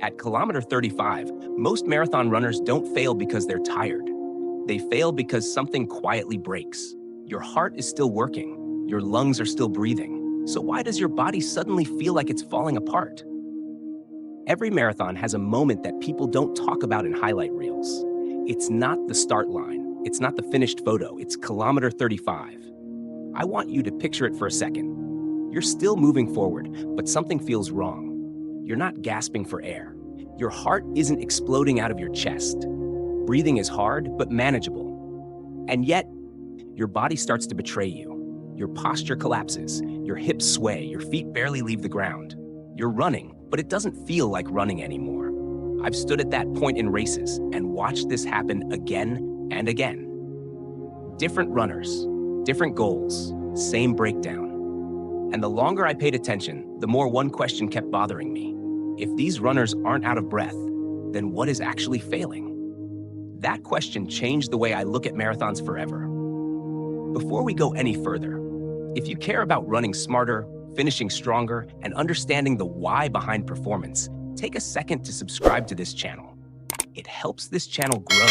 At kilometer 35, most marathon runners don't fail because they're tired. They fail because something quietly breaks. Your heart is still working. Your lungs are still breathing. So why does your body suddenly feel like it's falling apart? Every marathon has a moment that people don't talk about in highlight reels. It's not the start line. It's not the finished photo. It's kilometer 35. I want you to picture it for a second. You're still moving forward, but something feels wrong. You're not gasping for air. Your heart isn't exploding out of your chest. Breathing is hard, but manageable. And yet, your body starts to betray you. Your posture collapses, your hips sway, your feet barely leave the ground. You're running, but it doesn't feel like running anymore. I've stood at that point in races and watched this happen again and again. Different runners, different goals, same breakdown. And the longer I paid attention, the more one question kept bothering me. If these runners aren't out of breath, then what is actually failing? That question changed the way I look at marathons forever. Before we go any further, if you care about running smarter, finishing stronger, and understanding the why behind performance, take a second to subscribe to this channel. It helps this channel grow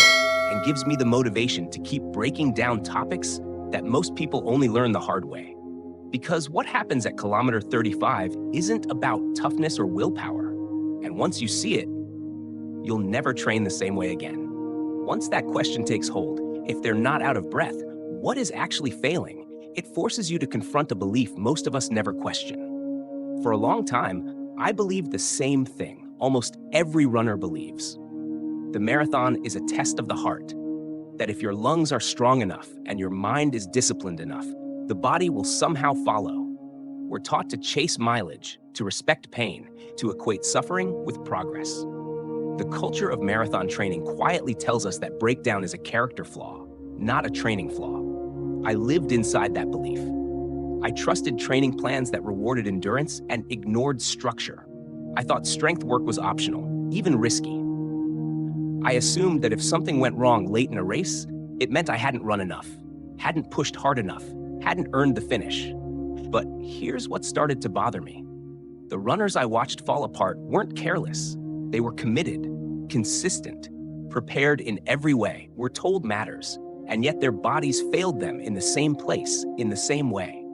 and gives me the motivation to keep breaking down topics that most people only learn the hard way. Because what happens at kilometer 35 isn't about toughness or willpower. And once you see it, you'll never train the same way again. Once that question takes hold, if they're not out of breath, what is actually failing? It forces you to confront a belief most of us never question. For a long time, I believed the same thing almost every runner believes. The marathon is a test of the heart, that if your lungs are strong enough and your mind is disciplined enough, the body will somehow follow. We're taught to chase mileage, to respect pain, to equate suffering with progress. The culture of marathon training quietly tells us that breakdown is a character flaw, not a training flaw. I lived inside that belief. I trusted training plans that rewarded endurance and ignored structure. I thought strength work was optional, even risky. I assumed that if something went wrong late in a race, it meant I hadn't run enough, hadn't pushed hard enough, hadn't earned the finish. But here's what started to bother me. The runners I watched fall apart weren't careless. They were committed, consistent, prepared in every way we're told matters, and yet their bodies failed them in the same place, in the same way.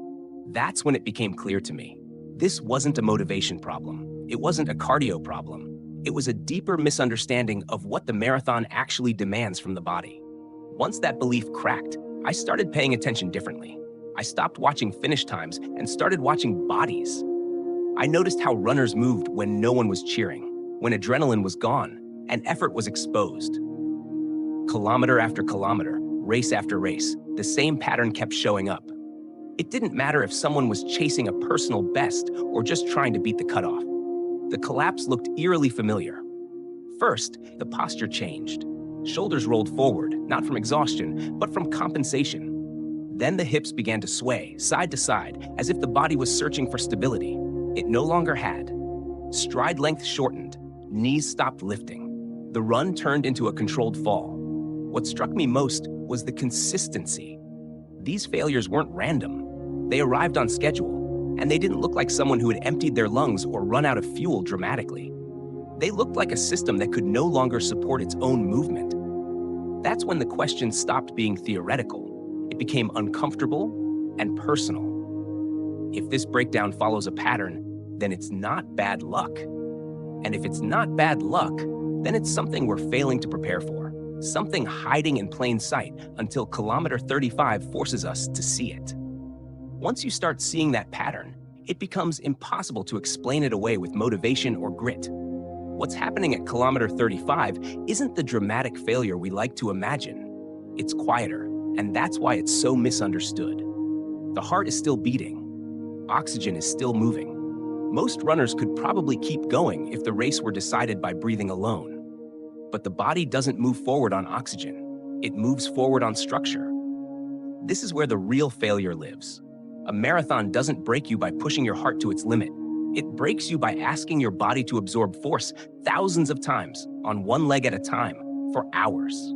That's when it became clear to me. This wasn't a motivation problem. It wasn't a cardio problem. It was a deeper misunderstanding of what the marathon actually demands from the body. Once that belief cracked, I started paying attention differently. I stopped watching finish times and started watching bodies. I noticed how runners moved when no one was cheering, when adrenaline was gone, and effort was exposed. Kilometer after kilometer, race after race, the same pattern kept showing up. It didn't matter if someone was chasing a personal best or just trying to beat the cutoff. The collapse looked eerily familiar. First, the posture changed. Shoulders rolled forward, not from exhaustion, but from compensation. Then the hips began to sway, side to side, as if the body was searching for stability. It no longer had. Stride length shortened, knees stopped lifting. The run turned into a controlled fall. What struck me most was the consistency. These failures weren't random. They arrived on schedule, and they didn't look like someone who had emptied their lungs or run out of fuel dramatically. They looked like a system that could no longer support its own movement. That's when the question stopped being theoretical. It became uncomfortable and personal. If this breakdown follows a pattern, then it's not bad luck. And if it's not bad luck, then it's something we're failing to prepare for, something hiding in plain sight until kilometer 35 forces us to see it. Once you start seeing that pattern, it becomes impossible to explain it away with motivation or grit. What's happening at kilometer 35 isn't the dramatic failure we like to imagine. It's quieter, and that's why it's so misunderstood. The heart is still beating. Oxygen is still moving. Most runners could probably keep going if the race were decided by breathing alone. But the body doesn't move forward on oxygen. It moves forward on structure. This is where the real failure lives. A marathon doesn't break you by pushing your heart to its limit. It breaks you by asking your body to absorb force thousands of times on one leg at a time for hours.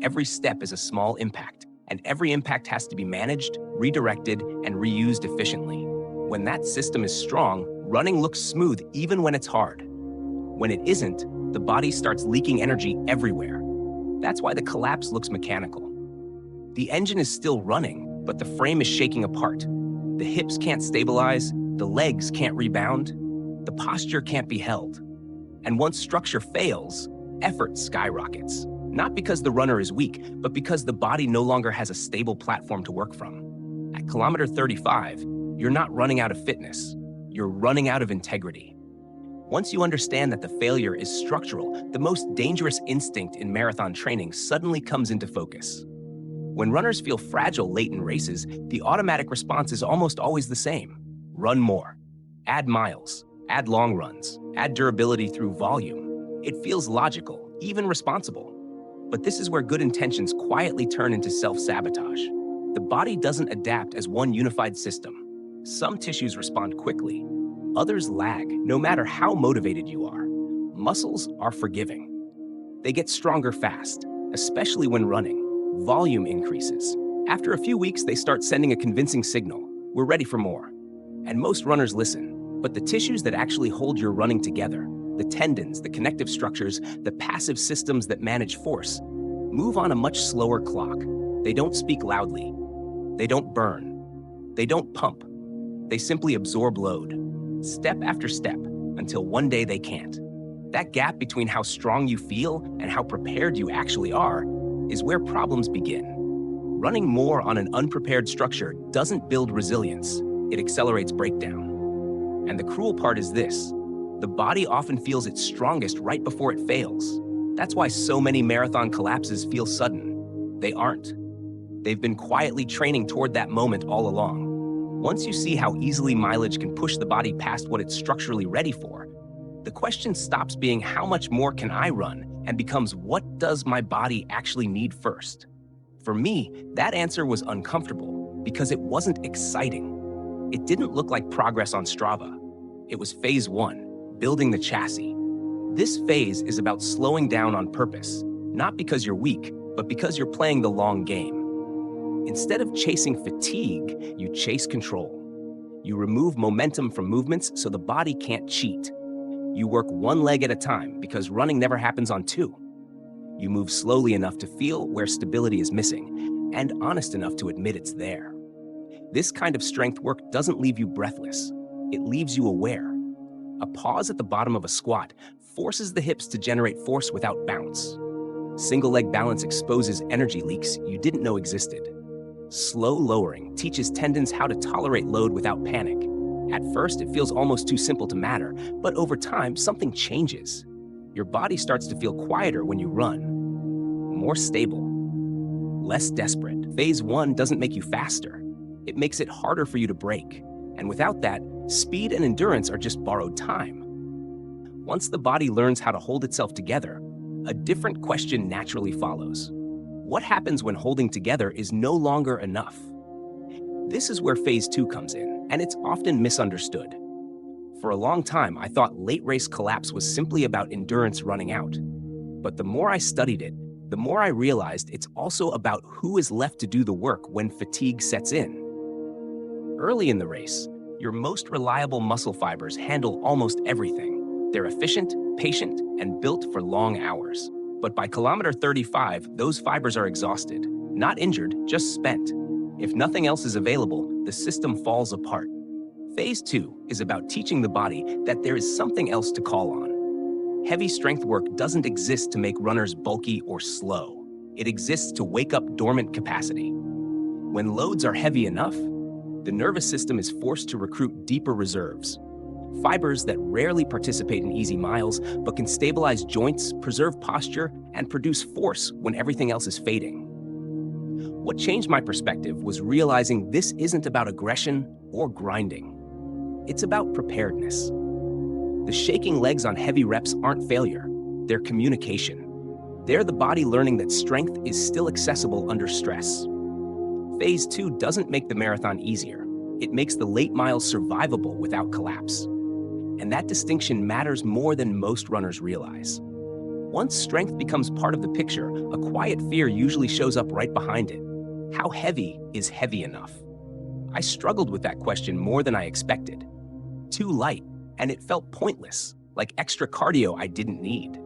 Every step is a small impact, and every impact has to be managed, redirected, and reused efficiently. When that system is strong, running looks smooth even when it's hard. When it isn't, the body starts leaking energy everywhere. That's why the collapse looks mechanical. The engine is still running, but the frame is shaking apart. The hips can't stabilize, the legs can't rebound, the posture can't be held. And once structure fails, effort skyrockets. Not because the runner is weak, but because the body no longer has a stable platform to work from. At kilometer 35, you're not running out of fitness, you're running out of integrity. Once you understand that the failure is structural, the most dangerous instinct in marathon training suddenly comes into focus. When runners feel fragile late in races, the automatic response is almost always the same. Run more. Add miles. Add long runs. Add durability through volume. It feels logical, even responsible. But this is where good intentions quietly turn into self-sabotage. The body doesn't adapt as one unified system. Some tissues respond quickly. Others lag, no matter how motivated you are. Muscles are forgiving. They get stronger fast, especially when running. Volume increases. After a few weeks, they start sending a convincing signal. We're ready for more. And most runners listen. But the tissues that actually hold your running together, the tendons, the connective structures, the passive systems that manage force, move on a much slower clock. They don't speak loudly. They don't burn. They don't pump. They simply absorb load, step after step, until one day they can't. That gap between how strong you feel and how prepared you actually are is where problems begin. Running more on an unprepared structure doesn't build resilience, it accelerates breakdown. And the cruel part is this: the body often feels its strongest right before it fails. That's why so many marathon collapses feel sudden. They aren't. They've been quietly training toward that moment all along. Once you see how easily mileage can push the body past what it's structurally ready for, the question stops being how much more can I run and becomes what does my body actually need first? For me, that answer was uncomfortable because it wasn't exciting. It didn't look like progress on Strava. It was phase 1, building the chassis. This phase is about slowing down on purpose, not because you're weak, but because you're playing the long game. Instead of chasing fatigue, you chase control. You remove momentum from movements so the body can't cheat. You work one leg at a time because running never happens on two. You move slowly enough to feel where stability is missing and honest enough to admit it's there. This kind of strength work doesn't leave you breathless. It leaves you aware. A pause at the bottom of a squat forces the hips to generate force without bounce. Single leg balance exposes energy leaks you didn't know existed. Slow lowering teaches tendons how to tolerate load without panic. At first, it feels almost too simple to matter, but over time, something changes. Your body starts to feel quieter when you run, more stable, less desperate. Phase 1 doesn't make you faster. It makes it harder for you to break. And without that, speed and endurance are just borrowed time. Once the body learns how to hold itself together, a different question naturally follows. What happens when holding together is no longer enough? This is where phase 2 comes in, and it's often misunderstood. For a long time, I thought late race collapse was simply about endurance running out. But the more I studied it, the more I realized it's also about who is left to do the work when fatigue sets in. Early in the race, your most reliable muscle fibers handle almost everything. They're efficient, patient, and built for long hours. But by kilometer 35, those fibers are exhausted, not injured, just spent. If nothing else is available, the system falls apart. Phase 2 is about teaching the body that there is something else to call on. Heavy strength work doesn't exist to make runners bulky or slow. It exists to wake up dormant capacity. When loads are heavy enough, the nervous system is forced to recruit deeper reserves. Fibers that rarely participate in easy miles, but can stabilize joints, preserve posture, and produce force when everything else is fading. What changed my perspective was realizing this isn't about aggression or grinding. It's about preparedness. The shaking legs on heavy reps aren't failure, they're communication. They're the body learning that strength is still accessible under stress. Phase 2 doesn't make the marathon easier. It makes the late miles survivable without collapse. And that distinction matters more than most runners realize. Once strength becomes part of the picture, a quiet fear usually shows up right behind it. How heavy is heavy enough? I struggled with that question more than I expected. Too light, and it felt pointless. like extra cardio I didn't need.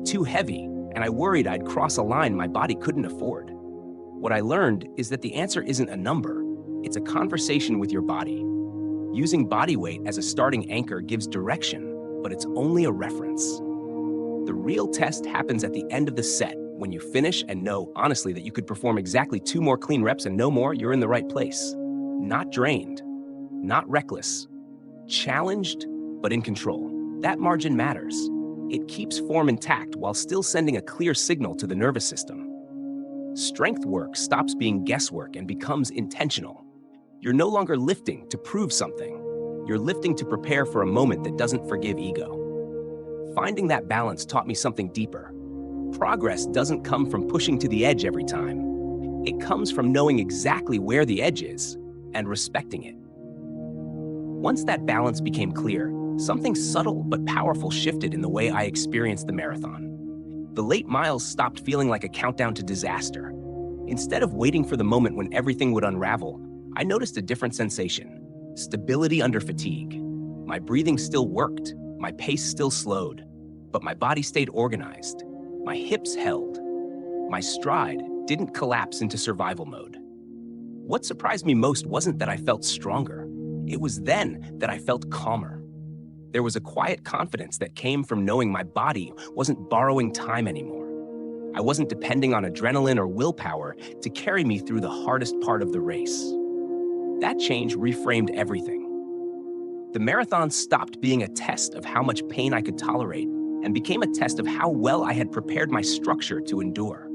Too heavy, and I worried I'd cross a line my body couldn't afford. What I learned is that the answer isn't a number, it's a conversation with your body. Using body weight as a starting anchor gives direction, but it's only a reference. The real test happens at the end of the set, when you finish and know, honestly, that you could perform exactly 2 more clean reps and no more, you're in the right place. Not drained, not reckless, challenged, but in control. That margin matters. It keeps form intact while still sending a clear signal to the nervous system. Strength work stops being guesswork and becomes intentional. You're no longer lifting to prove something. You're lifting to prepare for a moment that doesn't forgive ego. Finding that balance taught me something deeper. Progress doesn't come from pushing to the edge every time. It comes from knowing exactly where the edge is and respecting it. Once that balance became clear, something subtle but powerful shifted in the way I experienced the marathon. The late miles stopped feeling like a countdown to disaster. Instead of waiting for the moment when everything would unravel, I noticed a different sensation: stability under fatigue. My breathing still worked, my pace still slowed, but my body stayed organized. My hips held. My stride didn't collapse into survival mode. What surprised me most wasn't that I felt stronger. It was then that I felt calmer. There was a quiet confidence that came from knowing my body wasn't borrowing time anymore. I wasn't depending on adrenaline or willpower to carry me through the hardest part of the race. That change reframed everything. The marathon stopped being a test of how much pain I could tolerate and became a test of how well I had prepared my structure to endure.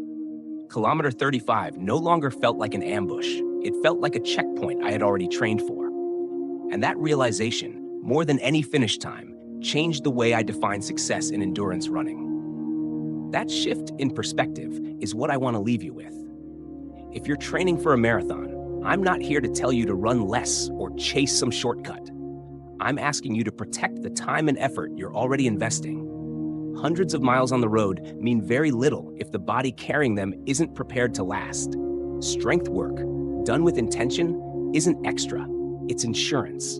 Kilometer 35 no longer felt like an ambush. It felt like a checkpoint I had already trained for. And that realization, more than any finish time, changed the way I define success in endurance running. That shift in perspective is what I want to leave you with. If you're training for a marathon, I'm not here to tell you to run less or chase some shortcut. I'm asking you to protect the time and effort you're already investing. Hundreds of miles on the road mean very little if the body carrying them isn't prepared to last. Strength work, done with intention, isn't extra, it's insurance.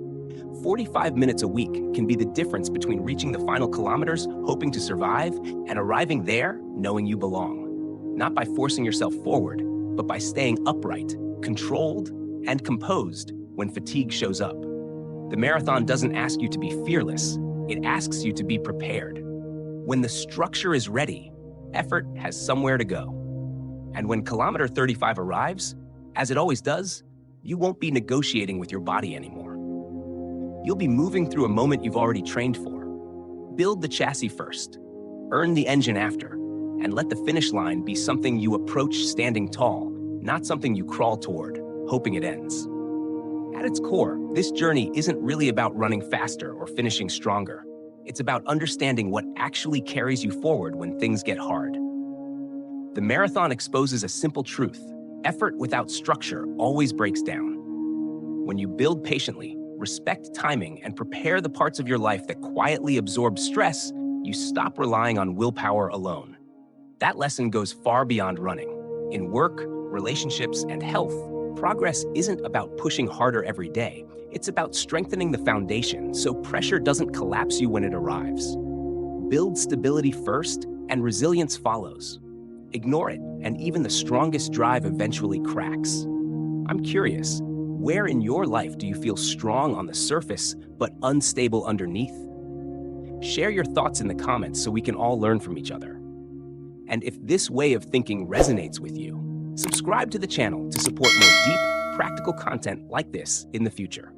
45 minutes a week can be the difference between reaching the final kilometers, hoping to survive, and arriving there knowing you belong. Not by forcing yourself forward, but by staying upright, controlled, and composed when fatigue shows up. The marathon doesn't ask you to be fearless, it asks you to be prepared. When the structure is ready, effort has somewhere to go. And when kilometer 35 arrives, as it always does, you won't be negotiating with your body anymore. You'll be moving through a moment you've already trained for. Build the chassis first, earn the engine after, and let the finish line be something you approach standing tall, not something you crawl toward, hoping it ends. At its core, this journey isn't really about running faster or finishing stronger. It's about understanding what actually carries you forward when things get hard. The marathon exposes a simple truth: effort without structure always breaks down. When you build patiently, respect timing, and prepare the parts of your life that quietly absorb stress, you stop relying on willpower alone. That lesson goes far beyond running. In work, relationships, and health, progress isn't about pushing harder every day. It's about strengthening the foundation so pressure doesn't collapse you when it arrives. Build stability first, and resilience follows. Ignore it, and even the strongest drive eventually cracks. I'm curious, where in your life do you feel strong on the surface but unstable underneath? Share your thoughts in the comments so we can all learn from each other. And if this way of thinking resonates with you, subscribe to the channel to support more deep, practical content like this in the future.